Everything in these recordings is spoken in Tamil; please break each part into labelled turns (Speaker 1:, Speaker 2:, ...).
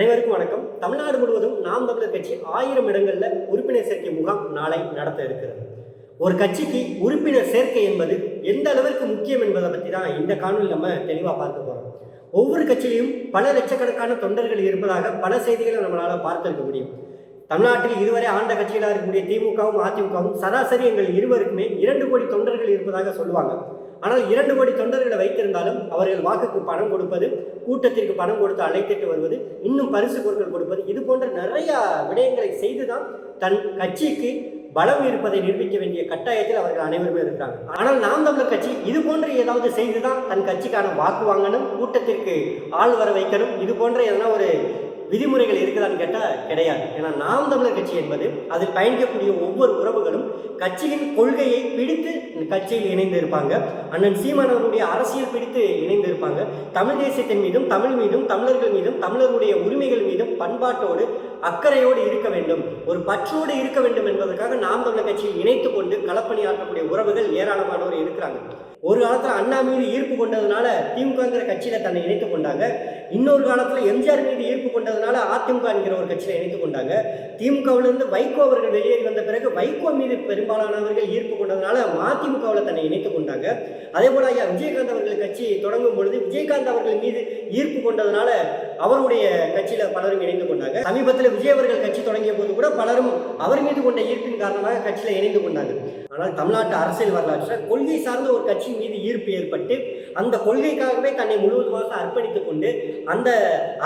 Speaker 1: அனைவருக்கும் வணக்கம். தமிழ்நாடு முழுவதும் நாம் தமிழர் கட்சி 1000 இடங்களில் உறுப்பினர் சேர்க்கை முகாம் நாளை நடத்த இருக்கிறது. ஒரு கட்சிக்கு உறுப்பினர் சேர்க்கை என்பது எந்த அளவிற்கு முக்கியம் என்பதை பற்றி தான் இந்த காணொலியில் நம்ம தெளிவாக பார்க்க போகிறோம். ஒவ்வொரு கட்சியிலையும் பல லட்சக்கணக்கான தொண்டர்கள் இருப்பதாக பல செய்திகளை நம்மளால் பார்த்திருக்க முடியும். தமிழ்நாட்டில் இதுவரை ஆண்ட கட்சிகளாக இருக்கக்கூடிய திமுகவும் அதிமுகவும் சராசரி எங்கள் இருவருக்குமே 2 கோடி தொண்டர்கள் இருப்பதாக சொல்லுவாங்க. ஆனால் 2 கோடி தொண்டர்களை வைத்திருந்தாலும் அவர்கள் வாக்குக்கு பணம் கொடுப்பது, கூட்டத்திற்கு பணம் கொடுத்து அழைத்துட்டு வருவது, இன்னும் பரிசு பொருட்கள் கொடுப்பது, இது போன்ற நிறைய விடயங்களை செய்துதான் தன் கட்சிக்கு பலம் இருப்பதை நிரூபிக்க வேண்டிய கட்டாயத்தில் அவர்கள் அனைவருமே இருக்கிறாங்க. ஆனால் நாம் தமிழர் கட்சி இது போன்ற ஏதாவது செய்துதான் தன் கட்சிக்கான வாக்கு வாங்கணும், கூட்டத்திற்கு ஆள் வர வைக்கணும், இது போன்ற எதனா ஒரு விதிமுறைகள் இருக்குதான்னு கேட்டால் கிடையாது. ஏன்னா நாம் தமிழர் கட்சி என்பது அதில் பயணிக்கக்கூடிய ஒவ்வொரு உறவுகளும் கட்சியின் கொள்கையை பிடித்து கட்சியில் இணைந்து இருப்பாங்க. அண்ணன் சீமானவருடைய அரசியல் பிடித்து இணைந்து இருப்பாங்க. தமிழ் தேசியத்தின் மீதும் தமிழ் மீதும் தமிழர்கள் மீதும் தமிழருடைய உரிமைகள் மீதும் பண்பாட்டோடு அக்கறையோடு இருக்க வேண்டும், ஒரு பற்றோடு இருக்க வேண்டும் என்பதற்காக நாம் தமிழர் கட்சியில் இணைத்து கொண்டு களப்பணியாற்றக்கூடிய உறவுகள் ஏராளமானவர் இருக்கிறாங்க. ஒரு காலத்தில் அண்ணா மீது ஈர்ப்பு கொண்டதுனால திமுகங்கிற கட்சியில் தன்னை இணைத்துக் கொண்டாங்க. இன்னொரு காலத்தில் எம்ஜிஆர் மீது ஈர்ப்பு கொண்டதுனால அதிமுக என்கிற ஒரு கட்சியில் இணைத்துக் கொண்டாங்க. திமுகவிலிருந்து வைகோ அவர்கள் வெளியேறி வந்த பிறகு வைகோ மீது பெரும்பாலானவர்கள் ஈர்ப்பு கொண்டதுனால மதிமுகவில் தன்னை இணைத்துக் கொண்டாங்க. அதே போல ஐயா விஜயகாந்த் அவர்கள் கட்சி தொடங்கும் பொழுது விஜயகாந்த் அவர்கள் மீது ஈர்ப்பு கொண்டதுனால அவருடைய கட்சியில் பலரும் இணைந்து கொண்டாங்க. சமீபத்தில் விஜய் அவர்கள் கட்சி தொடங்கிய போது கூட பலரும் அவர் மீது கொண்ட ஈர்ப்பின் காரணமாக கட்சியில் இணைந்து கொண்டாங்க. ஆனால் தமிழ்நாட்டு அரசியல் வரலாற்றில் கொள்கை சார்ந்த ஒரு கட்சி மீது ஈர்ப்பு ஏற்பட்டு அந்த கொள்கைக்காகவே தன்னை முழுவதுமாக அர்ப்பணித்துக் கொண்டு அந்த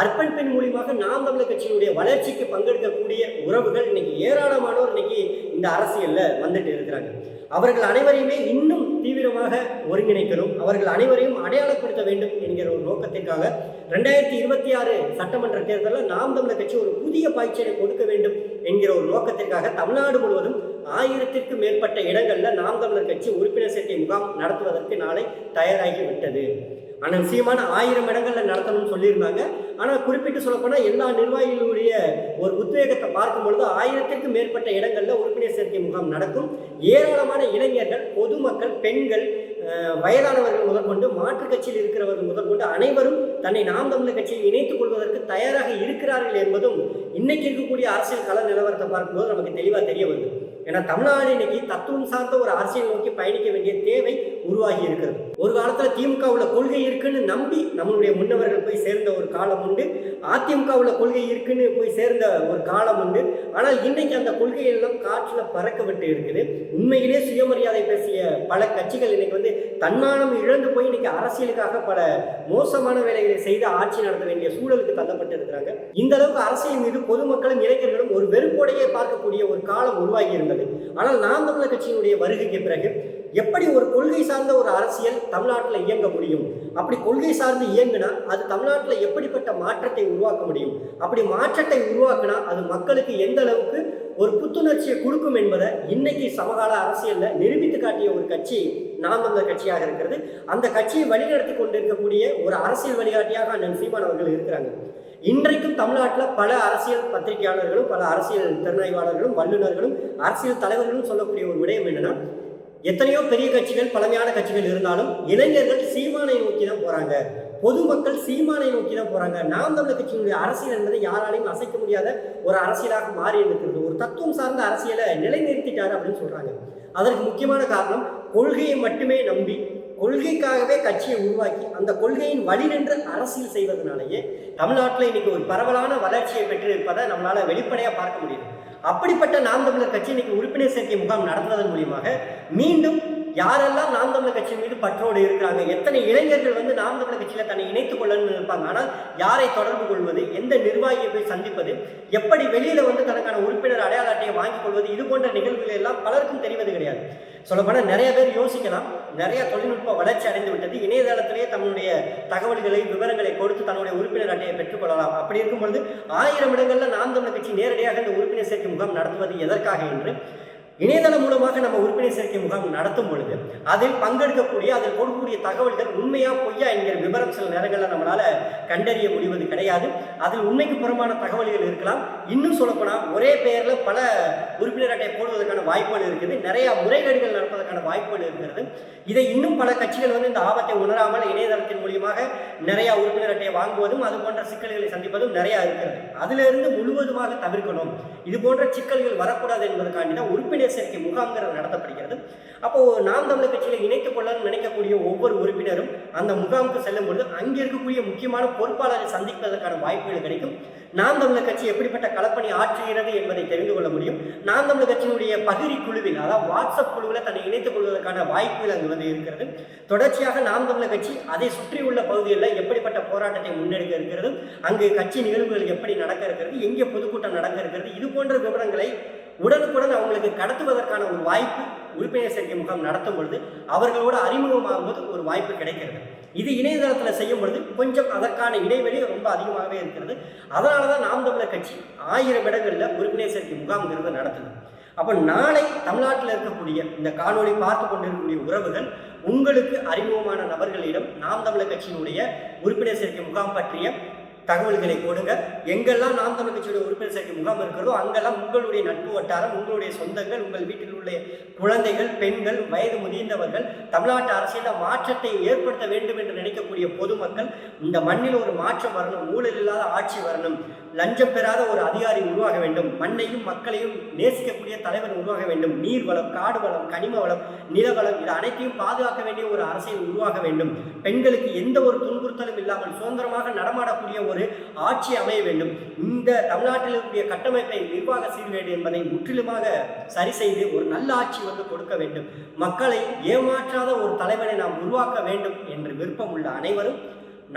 Speaker 1: அர்ப்பணிப்பின் மூலியமாக நாம் தமிழர் கட்சியினுடைய வளர்ச்சிக்கு பங்கெடுக்கக்கூடிய உறவுகள் இன்னைக்கு ஏராளமானோர் இன்னைக்கு இந்த அரசியல்ல வந்துட்டு இருக்கிறாங்க. அவர்கள் அனைவரையுமே இன்னும் தீவிரமாக ஒருங்கிணைக்கணும், அவர்கள் அனைவரையும் அடையாளப்படுத்த வேண்டும் என்கிற ஒரு நோக்கத்திற்காக 2026 சட்டமன்ற தேர்தலில் நாம் தமிழர் கட்சி ஒரு புதிய பாய்ச்சலை கொடுக்க வேண்டும் என்கிற ஒரு நோக்கத்திற்காக தமிழ்நாடு முழுவதும் 1000க்கும் மேற்பட்ட இடங்களில் நாம் தமிழர் கட்சி உறுப்பினர் சேர்க்கை முகாம் நடத்துவதற்கு நாளை தயாராகிவிட்டது. ஆனால் சீமான 1000 இடங்களில் நடத்தணும்னு சொல்லியிருந்தாங்க. ஆனால் குறிப்பிட்டு சொல்லப்போனால் எல்லா நிர்வாகிகளுடைய ஒரு உத்வேகத்தை பார்க்கும் பொழுது 1000க்கும் மேற்பட்ட இடங்களில் உறுப்பினர் சேர்க்கை முகாம் நடக்கும். ஏராளமான இளைஞர்கள், பொதுமக்கள், பெண்கள், வயதானவர்கள் முதற்கொண்டு மாற்றுக் கட்சியில் இருக்கிறவர்கள் முதற்கொண்டு அனைவரும் தன்னை நாம் தமிழர் கட்சியில் இணைத்துக் கொள்வதற்கு தயாராக இருக்கிறார்கள் என்பதும் இன்னைக்கு இருக்கக்கூடிய அரசியல் கள நிலவரத்தை பார்க்கும்போது நமக்கு தெளிவாக தெரிய வருது. ஏன்னா தமிழ்நாடு இன்னைக்கு தத்துவம் சார்ந்த ஒரு அரசியல் நோக்கி பயணிக்க வேண்டிய தேவை உருவாகி இருக்கிறது. ஒரு காலத்துல திமுக உள்ள கொள்கை இருக்குன்னு நம்பி நம்மளுடைய முன்னவர்கள் போய் சேர்ந்த ஒரு காலம் உண்டு. அதிமுக உள்ள கொள்கை இருக்குன்னு போய் சேர்ந்த ஒரு காலம் உண்டு. ஆனால் இன்னைக்கு அந்த கொள்கையெல்லாம் காற்றுல பறக்க விட்டு இருக்குது. உண்மையிலே சுயமரியாதை பேசிய பல கட்சிகள் இன்னைக்கு தன்மானம் இழந்து போய் இன்னைக்கு அரசியலுக்காக பல மோசமான வேலைகளை செய்து ஆட்சி நடத்த வேண்டிய சூழலுக்கு தள்ளப்பட்டு இருக்கிறாங்க. இந்த அளவுக்கு அரசியல் மீது பொதுமக்களும் இளைஞர்களும் ஒரு வெறுப்போடையே பார்க்கக்கூடிய ஒரு காலம் உருவாகி இருந்தது. ஆனால் நாம் தமிழர் கட்சியினுடைய வருகைக்கு பிறகு எப்படி ஒரு கொள்கை சார்ந்த ஒரு அரசியல் தமிழ்நாட்டில் இயங்க முடியும், அப்படி கொள்கை சார்ந்து இயங்குனா அது தமிழ்நாட்டில் எப்படிப்பட்ட மாற்றத்தை உருவாக்க முடியும், அப்படி மாற்றத்தை உருவாக்குனா அது மக்களுக்கு எந்த அளவுக்கு ஒரு புத்துணர்ச்சியை கொடுக்கும் என்பதை இன்னைக்கு சமகால அரசியல்ல நிரூபித்து காட்டிய ஒரு கட்சி நாம் தமிழர் கட்சியாக இருக்கிறது. அந்த கட்சியை வழிநடத்தி கொண்டிருக்கக்கூடிய ஒரு அரசியல் வழிகாட்டியாக அண்ணன் சீமான் அவர்கள் இருக்கிறாங்க. இன்றைக்கும் தமிழ்நாட்டில் பல அரசியல் பத்திரிகையாளர்களும் பல அரசியல் திறனாய்வாளர்களும் வல்லுநர்களும் அரசியல் தலைவர்களும் சொல்லக்கூடிய ஒரு விடயம் என்னன்னா, எத்தனையோ பெரிய கட்சிகள் பழமையான கட்சிகள் இருந்தாலும் இளைஞர்கள் சீமானை நோக்கி தான் போறாங்க, பொதுமக்கள் சீமானை நோக்கி தான் போறாங்க. நாம் தமிழர் கட்சியினுடைய அரசியல் என்பதை யாராலையும் அசைக்க முடியாத ஒரு அரசியலாக மாறி இருக்கிறது. ஒரு தத்துவம் சார்ந்த அரசியலை நிலைநிறுத்திட்டாரு அப்படின்னு சொல்றாங்க. அதற்கு முக்கியமான காரணம் கொள்கையை மட்டுமே நம்பி கொள்கைக்காகவே கட்சியை உருவாக்கி அந்த கொள்கையின் வழி நின்று அரசியல் செய்வதனாலேயே தமிழ்நாட்டில் இன்னைக்கு ஒரு பரவலான வளர்ச்சியை பெற்றிருப்பதை நம்மளால வெளிப்படையா பார்க்க முடியுது. அப்படிப்பட்ட நாம் தமிழர் கட்சி இன்னைக்கு உறுப்பினர் சேர்க்கை முகாம் நடத்துவதன் மூலியமாக மீண்டும் யாரெல்லாம் நாம் தமிழர் கட்சி மீது பற்றோடு இருக்கிறாங்க, எத்தனை இளைஞர்கள் நாம் தமிழர் கட்சியில தன்னை இணைத்துக் கொள்ளணும்னு இருப்பாங்க. ஆனால் யாரை தொடர்பு கொள்வது, எந்த நிர்வாகியை போய் சந்திப்பது, எப்படி வெளியில தனக்கான உறுப்பினர் அடையாள அட்டையை வாங்கிக் கொள்வது, இது போன்ற நிகழ்வுகள் எல்லாம் பலருக்கும் தெரிவது கிடையாது. சொல்லப்போனால் நிறைய பேர் யோசிக்கலாம், நிறைய தொழில்நுட்ப வளர்ச்சி அடைந்து விட்டது, இணையதளத்திலேயே தன்னுடைய தகவல்களை விவரங்களை கொடுத்து தன்னுடைய உறுப்பினர் அட்டையை பெற்றுக்கொள்ளலாம். அப்படி இருக்கும் பொழுது 1000 இடங்கள்ல நாம் தமிழர் கட்சி நேரடியாக இந்த உறுப்பினர் சேர்க்கை முகாம் நடத்துவது எதற்காக என்று இணையதளம் மூலமாக நம்ம உறுப்பினர் சேர்க்கை முகாம் நடத்தும் பொழுது அதில் பங்கெடுக்கக்கூடிய அதில் கொடுக்கக்கூடிய தகவல்கள் உண்மையா பொய்யா என்கிற விவரம் சில நேரங்களில் நம்மளால கண்டறிய முடிவது கிடையாது. அதில் உண்மைக்கு புறமான தகவல்கள் இருக்கலாம். இன்னும் சொல்லப்போனால் ஒரே பெயர்ல பல உறுப்பினர் அட்டை போடுவதற்கான வாய்ப்புகள் இருக்குது. நிறைய முறைகேடுகள் நடப்பதற்கான வாய்ப்புகள் இருக்கிறது. இதை இன்னும் பல கட்சிகள் இந்த ஆபத்தை உணராமல் இணையதளத்தின் மூலியமாக நிறைய உறுப்பினர் அட்டையை வாங்குவதும் அது போன்ற சிக்கல்களை சந்திப்பதும் நிறைய இருக்கிறது. அதிலிருந்து முழுவதுமாக தவிர்க்கணும். இது போன்ற சிக்கல்கள் வரக்கூடாது என்பதற்காண்டி தான் உறுப்பினர் சேர்க்கை முகாம்கள் நடத்தப்படுகிறது. அப்போ நாம் தமிழர் கட்சியில இணைத்துக் கொள்ள நினைக்கக்கூடிய ஒவ்வொரு உறுப்பினரும் அந்த முகாமுக்கு செல்லும் பொழுது அங்கே இருக்கக்கூடிய முக்கியமான பொறுப்பாளரை சந்திப்பதற்கான வாய்ப்புகள் கிடைக்கும். நாம் தமிழர் கட்சி எப்படிப்பட்ட களப்பணி ஆற்றுகிறது என்பதை தெரிந்து கொள்ள முடியும். நாம் தமிழர் கட்சியினுடைய பகிரி குழுவில், அதாவது வாட்ஸ்அப் குழுவில் தன்னை இணைத்துக் கொள்வதற்கான வாய்ப்புகள் அங்கு இருக்கிறது. தொடர்ச்சியாக நாம் தமிழர் கட்சி அதை சுற்றியுள்ள பகுதிகளில் எப்படிப்பட்ட போராட்டத்தை முன்னெடுக்க இருக்கிறது, அங்கு கட்சி நிகழ்வுகள் எப்படி நடக்க இருக்கிறது, எங்கே பொதுக்கூட்டம் நடக்க இருக்கிறது, இது போன்ற விவரங்களை உடனுக்குடன் அவங்களுக்கு கடத்துவதற்கான ஒரு வாய்ப்பு உறுப்பினர் சேர்க்கை முகாம் நடத்தும் பொழுது அவர்களோடு அறிமுகமாகும்போது ஒரு வாய்ப்பு கிடைக்கிறது. இது இணையதளத்தில் செய்யும் பொழுது கொஞ்சம் அதற்கான இடைவெளி ரொம்ப அதிகமாகவே இருக்கிறது. அதனால தான் நாம் தமிழர் கட்சி 1000 இடங்களில் உறுப்பினர் சேர்க்கை முகாம்ங்கிறத நடத்துது. அப்போ நாளை தமிழ்நாட்டில் இருக்கக்கூடிய இந்த காணொளி பார்த்து கொண்டிருக்கக்கூடிய உறவுகள் உங்களுக்கு அறிமுகமான நபர்களிடம் நாம் தமிழர் கட்சியினுடைய உறுப்பினர் சேர்க்கை முகாம் பற்றிய தகவல்களை கொடுங்க. எங்கெல்லாம் நாம் தமிழர் கட்சியுடைய உறுப்பினர் சேர்க்கை முகாம் இருக்கிறதோ அங்கெல்லாம் உங்களுடைய நட்பு வட்டாரம், உங்களுடைய சொந்தங்கள், உங்கள் வீட்டில் உள்ள குழந்தைகள், பெண்கள், வயது முதிர்ந்தவர்கள், தமிழ்நாட்டு அரசியலில் மாற்றத்தை ஏற்படுத்த வேண்டும் என்று நினைக்கக்கூடிய பொதுமக்கள், இந்த மண்ணில் ஒரு மாற்றம் வரணும், ஊழல் இல்லாத ஆட்சி வரணும், லஞ்சம் பெறாத ஒரு அதிகாரி உருவாக வேண்டும், மண்ணையும் மக்களையும் நேசிக்கக்கூடிய தலைவர் உருவாக வேண்டும், நீர் வளம், காடு வளம், கனிம வளம், நிலவளம், இது அனைத்தையும் பாதுகாக்க வேண்டிய ஒரு அரசியல் உருவாக வேண்டும், பெண்களுக்கு எந்த ஒரு துன்புறுத்தலும் இல்லாமல் சுதந்திரமாக நடமாடக்கூடிய ஒரு ஆட்சி அமைய வேண்டும், இந்த தமிழ்நாட்டில் இருக்கக்கூடிய கட்டமைப்பை நிர்வாக சீர்கேடு என்பதை முற்றிலுமாக சரி செய்து ஒரு நல்ல ஆட்சி கொடுக்க வேண்டும், மக்களை ஏமாற்றாத ஒரு தலைவனை நாம் உருவாக்க வேண்டும் என்று விருப்பம் உள்ள அனைவரும்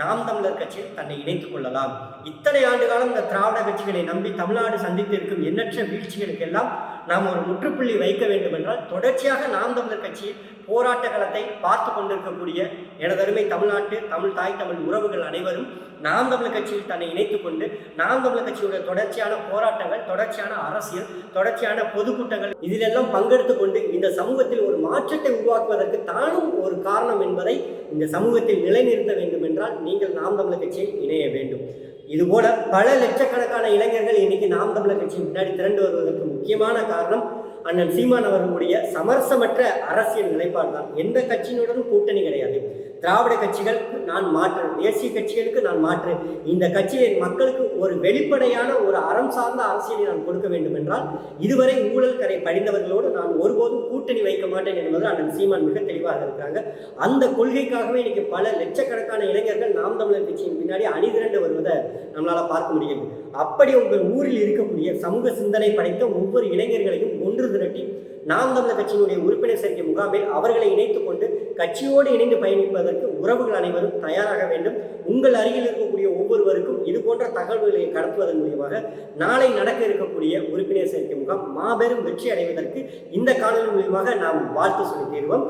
Speaker 1: நாம் தமிழர் கட்சியில் தன்னை இணைத்துக் கொள்ளலாம். இத்தனை ஆண்டு காலம் இந்த திராவிட கட்சிகளை நம்பி தமிழ்நாடு சந்தித்திருக்கும் எண்ணற்ற வீழ்ச்சிகளுக்கு எல்லாம் நாம் ஒரு முற்றுப்புள்ளி வைக்க வேண்டும் என்றால் தொடர்ச்சியாக நாம் தமிழர் கட்சியில் போராட்ட களத்தை பார்த்து கொண்டிருக்கக்கூடிய எனதருமை தமிழ்நாட்டு தமிழ் தாய் தமிழ் உறவுகள் அனைவரும் நாம் தமிழர் கட்சியில் தன்னை இணைத்துக் கொண்டு நாம் தமிழர் கட்சியுடைய தொடர்ச்சியான போராட்டங்கள், தொடர்ச்சியான அரசியல், தொடர்ச்சியான பொதுக்கூட்டங்கள் இதிலெல்லாம் பங்கெடுத்துக் கொண்டு இந்த சமூகத்தில் ஒரு மாற்றத்தை உருவாக்குவதற்கு தானும் ஒரு காரணம் என்பதை இந்த சமூகத்தில் நிலைநிறுத்த வேண்டும் என்றால் நீங்கள் நாம் தமிழர் கட்சியில் இணைய வேண்டும். இதுபோல பல லட்சக்கணக்கான இளைஞர்கள் இன்னைக்கு நாம் தமிழர் கட்சி முன்னாடி திரண்டு வருவதற்கு முக்கியமான காரணம் அண்ணன் சீமான் அவர்களுடைய சமரசமற்ற அரசியல் நிலைப்பாடு தான். எந்த கட்சியினுடனும் கூட்டணி கிடையாது. திராவிட கட்சிகள் நான் மாற்று, தேசிய கட்சிகளுக்கு நான் மாற்று, இந்த கட்சியின் மக்களுக்கு ஒரு வெளிப்படையான ஒரு அறம் சார்ந்த அரசியலை நான் கொடுக்க வேண்டும் என்றால் இதுவரை ஊழல் கரை படிந்தவர்களோடு நான் ஒருபோதும் கூட்டணி வைக்க மாட்டேன் என்பது அண்ணன் சீமான் மிக தெளிவாக இருக்கிறாங்க. அந்த கொள்கைக்காகவே இன்னைக்கு பல லட்சக்கணக்கான இளைஞர்கள் நாம் தமிழர் கட்சியின் பின்னாடி அணிதிரண்டு வருவதை நம்மளால பார்க்க முடியுது. அப்படி உங்கள் ஊரில் இருக்கக்கூடிய சமூக சிந்தனை படைத்த ஒவ்வொரு இளைஞர்களையும் ஒன்று திரட்டி நாம் தமிழர் கட்சியினுடைய உறுப்பினர் சேர்க்கை முகாமில் அவர்களை இணைத்துக் கொண்டு கட்சியோடு இணைந்து பயணிப்பதற்கு உறவுகள் அனைவரும் தயாராக வேண்டும். உங்கள் அருகில் இருக்கக்கூடிய ஒவ்வொருவருக்கும் இது போன்ற தகவல்களை கடத்துவதன் மூலமாக நாளை நடக்க இருக்கக்கூடிய உறுப்பினர் சேர்க்கை முகாம் மாபெரும் வெற்றி அடைவதற்கு இந்த காணொலி மூலமாக நாம் வாழ்த்து சொல்லி தீர்வோம்.